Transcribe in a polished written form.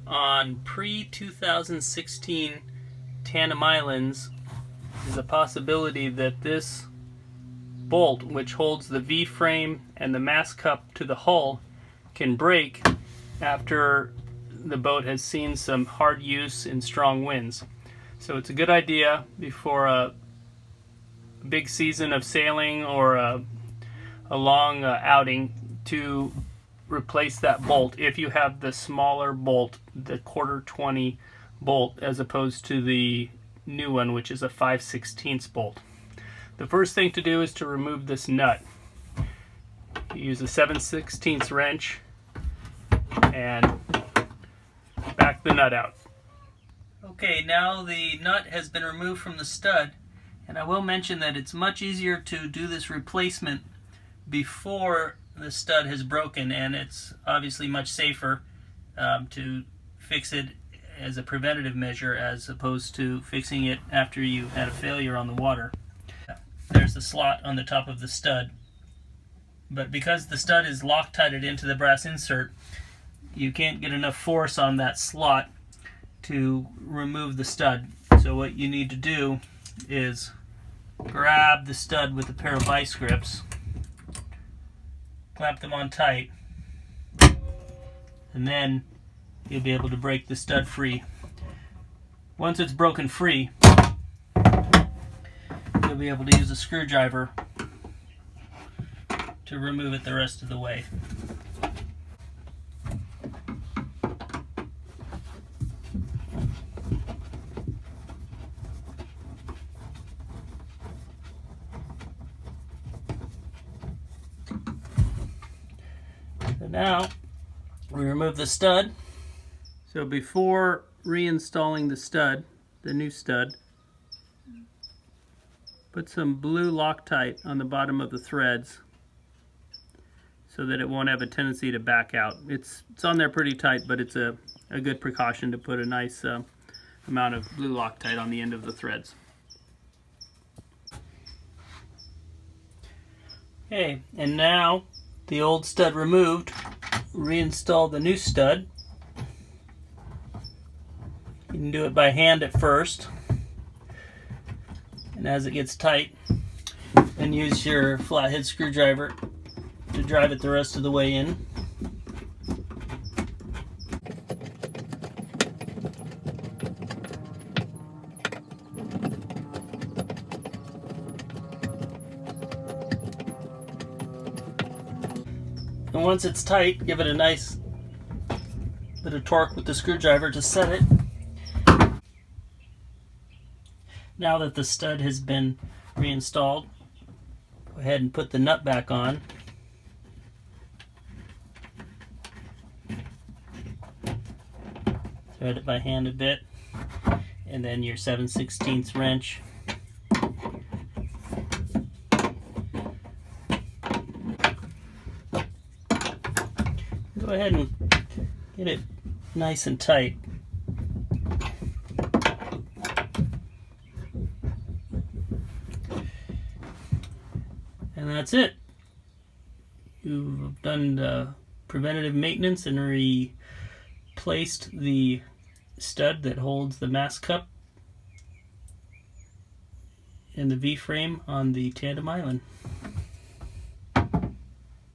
on pre-2016 tandem islands is a possibility that this bolt, which holds the V-frame and the mast cup to the hull, can break after the boat has seen some hard use in strong winds. So it's a good idea before a big season of sailing or a long outing to replace that bolt if you have the smaller bolt, the 1/4-20 bolt, as opposed to the new one, which is a 5/16 bolt. The first thing to do is to remove this nut. You use a 7/16 wrench and back the nut out. Okay, now the nut has been removed from the stud, and I will mention that it's much easier to do this replacement before the stud has broken, and it's obviously much safer to fix it as a preventative measure as opposed to fixing it after you had a failure on the water. There's the slot on the top of the stud, but because the stud is Loctited into the brass insert, you can't get enough force on that slot to remove the stud. So what you need to do is grab the stud with a pair of vice grips, clamp them on tight, and then you'll be able to break the stud free. Once it's broken free, you'll be able to use a screwdriver to remove it the rest of the way. So now we remove the stud. So before reinstalling the stud, the new stud, put some blue Loctite on the bottom of the threads so that it won't have a tendency to back out. It's on there pretty tight, but it's a good precaution to put a nice amount of blue Loctite on the end of the threads. Okay, and now the old stud removed, reinstall the new stud. You can do it by hand at first, and as it gets tight, then use your flathead screwdriver to drive it the rest of the way in. And once it's tight, give it a nice bit of torque with the screwdriver to set it. Now that the stud has been reinstalled, go ahead and put the nut back on. Thread it by hand a bit, and then your 7/16 wrench. Go ahead and get it nice and tight. And that's it. You've done the preventative maintenance and replaced the stud that holds the mast cup and the V-frame on the tandem island.